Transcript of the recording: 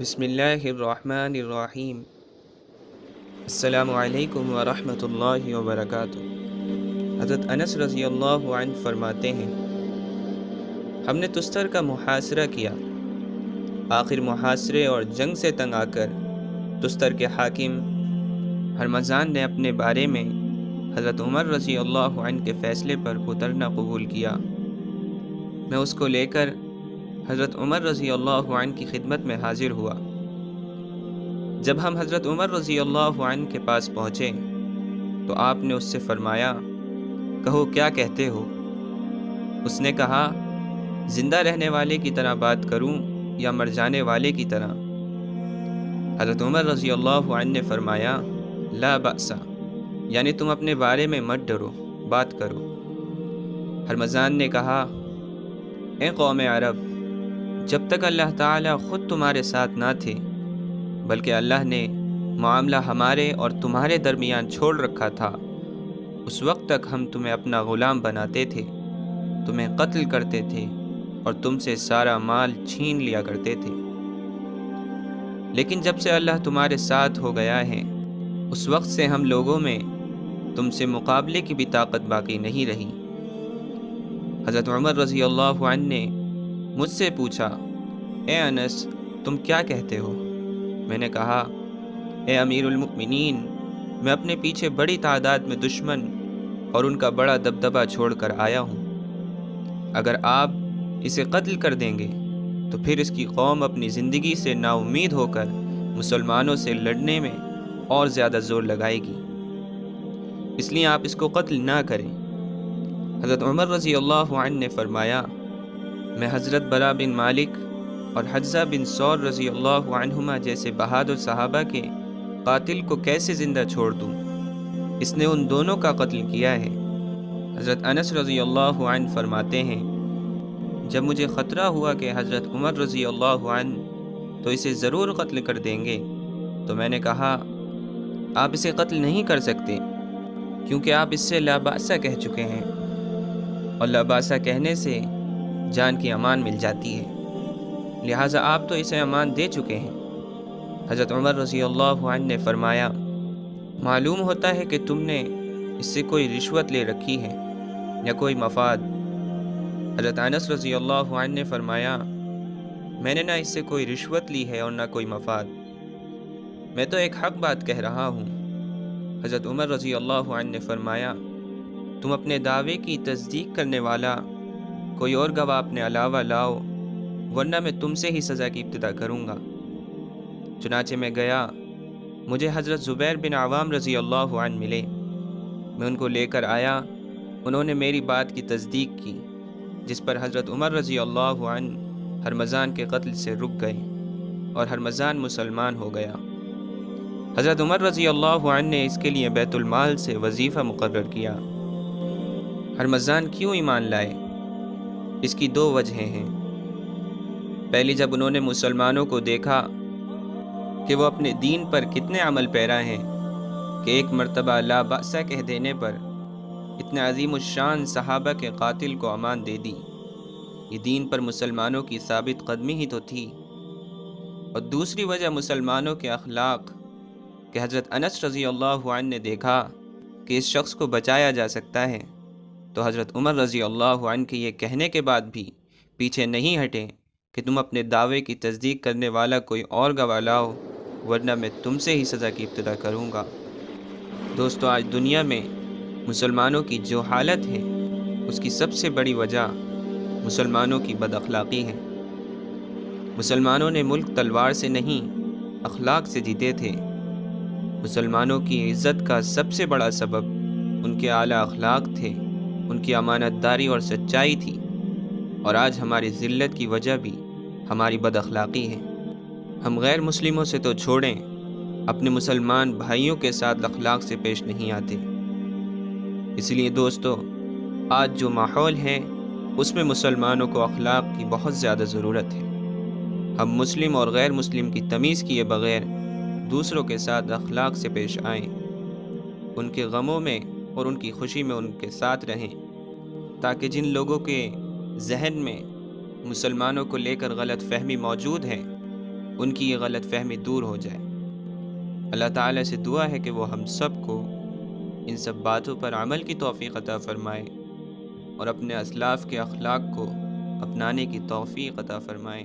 بسم اللہ الرحمن الرحیم۔ السلام علیکم ورحمۃ اللہ وبرکاتہ۔ حضرت انس رضی اللہ عنہ فرماتے ہیں، ہم نے تستر کا محاصرہ کیا، آخر محاصرے اور جنگ سے تنگ آ کر تستر کے حاکم ہرمزان نے اپنے بارے میں حضرت عمر رضی اللہ عنہ کے فیصلے پر اترنا قبول کیا۔ میں اس کو لے کر حضرت عمر رضی اللہ عنہ کی خدمت میں حاضر ہوا۔ جب ہم حضرت عمر رضی اللہ عنہ کے پاس پہنچے تو آپ نے اس سے فرمایا، کہو کیا کہتے ہو؟ اس نے کہا، زندہ رہنے والے کی طرح بات کروں یا مر جانے والے کی طرح؟ حضرت عمر رضی اللہ عنہ نے فرمایا، لا بأس، یعنی تم اپنے بارے میں مت ڈرو، بات کرو۔ ہرمزان نے کہا، اے قوم عرب، جب تک اللہ تعالیٰ خود تمہارے ساتھ نہ تھے بلکہ اللہ نے معاملہ ہمارے اور تمہارے درمیان چھوڑ رکھا تھا، اس وقت تک ہم تمہیں اپنا غلام بناتے تھے، تمہیں قتل کرتے تھے اور تم سے سارا مال چھین لیا کرتے تھے۔ لیکن جب سے اللہ تمہارے ساتھ ہو گیا ہے، اس وقت سے ہم لوگوں میں تم سے مقابلے کی بھی طاقت باقی نہیں رہی۔ حضرت عمر رضی اللہ عنہ نے مجھ سے پوچھا، اے انس، تم کیا کہتے ہو؟ میں نے کہا، اے امیر المؤمنین، میں اپنے پیچھے بڑی تعداد میں دشمن اور ان کا بڑا دبدبہ چھوڑ کر آیا ہوں۔ اگر آپ اسے قتل کر دیں گے تو پھر اس کی قوم اپنی زندگی سے نا امید ہو کر مسلمانوں سے لڑنے میں اور زیادہ زور لگائے گی، اس لیے آپ اس کو قتل نہ کریں۔ حضرت عمر رضی اللہ عنہ نے فرمایا، میں حضرت برا بن مالک اور حجزہ بن ثور رضی اللہ عنہما جیسے بہادر صحابہ کے قاتل کو کیسے زندہ چھوڑ دوں؟ اس نے ان دونوں کا قتل کیا ہے۔ حضرت انس رضی اللہ عنہ فرماتے ہیں، جب مجھے خطرہ ہوا کہ حضرت عمر رضی اللہ عنہ تو اسے ضرور قتل کر دیں گے، تو میں نے کہا، آپ اسے قتل نہیں کر سکتے، کیونکہ آپ اس سے لا بأس کہہ چکے ہیں، اور لا بأس کہنے سے جان کی امان مل جاتی ہے، لہٰذا آپ تو اسے امان دے چکے ہیں۔ حضرت عمر رضی اللہ عنہ نے فرمایا، معلوم ہوتا ہے کہ تم نے اس سے کوئی رشوت لے رکھی ہے یا کوئی مفاد۔ حضرت انس رضی اللہ عنہ نے فرمایا، میں نے نہ اس سے کوئی رشوت لی ہے اور نہ کوئی مفاد، میں تو ایک حق بات کہہ رہا ہوں۔ حضرت عمر رضی اللہ عنہ نے فرمایا، تم اپنے دعوے کی تصدیق کرنے والا کوئی اور گواہ اپنے علاوہ لاؤ، ورنہ میں تم سے ہی سزا کی ابتدا کروں گا۔ چنانچہ میں گیا، مجھے حضرت زبیر بن عوام رضی اللہ عنہ ملے، میں ان کو لے کر آیا، انہوں نے میری بات کی تصدیق کی، جس پر حضرت عمر رضی اللہ عنہ ہرمزان کے قتل سے رک گئے اور ہرمزان مسلمان ہو گیا۔ حضرت عمر رضی اللہ عنہ نے اس کے لیے بیت المال سے وظیفہ مقرر کیا۔ ہرمزان کیوں ایمان لائے؟ اس کی دو وجہیں ہیں۔ پہلی، جب انہوں نے مسلمانوں کو دیکھا کہ وہ اپنے دین پر کتنے عمل پیرا ہیں کہ ایک مرتبہ لا بأس کہہ دینے پر اتنے عظیم الشان صحابہ کے قاتل کو امان دے دی، یہ دین پر مسلمانوں کی ثابت قدمی ہی تو تھی۔ اور دوسری وجہ مسلمانوں کے اخلاق کہ حضرت انس رضی اللہ عنہ نے دیکھا کہ اس شخص کو بچایا جا سکتا ہے، تو حضرت عمر رضی اللہ عنہ کے یہ کہنے کے بعد بھی پیچھے نہیں ہٹے کہ تم اپنے دعوے کی تصدیق کرنے والا کوئی اور گواہ لاؤ، ورنہ میں تم سے ہی سزا کی ابتدا کروں گا۔ دوستو، آج دنیا میں مسلمانوں کی جو حالت ہے، اس کی سب سے بڑی وجہ مسلمانوں کی بد اخلاقی ہے۔ مسلمانوں نے ملک تلوار سے نہیں، اخلاق سے جیتے تھے۔ مسلمانوں کی عزت کا سب سے بڑا سبب ان کے اعلیٰ اخلاق تھے، ان کی امانت داری اور سچائی تھی، اور آج ہماری ذلت کی وجہ بھی ہماری بد اخلاقی ہے۔ ہم غیر مسلموں سے تو چھوڑیں، اپنے مسلمان بھائیوں کے ساتھ اخلاق سے پیش نہیں آتے۔ اس لیے دوستو، آج جو ماحول ہے اس میں مسلمانوں کو اخلاق کی بہت زیادہ ضرورت ہے۔ ہم مسلم اور غیر مسلم کی تمیز کیے بغیر دوسروں کے ساتھ اخلاق سے پیش آئیں، ان کے غموں میں اور ان کی خوشی میں ان کے ساتھ رہیں، تاکہ جن لوگوں کے ذہن میں مسلمانوں کو لے کر غلط فہمی موجود ہے، ان کی یہ غلط فہمی دور ہو جائے۔ اللہ تعالیٰ سے دعا ہے کہ وہ ہم سب کو ان سب باتوں پر عمل کی توفیق عطا فرمائے اور اپنے اسلاف کے اخلاق کو اپنانے کی توفیق عطا فرمائے۔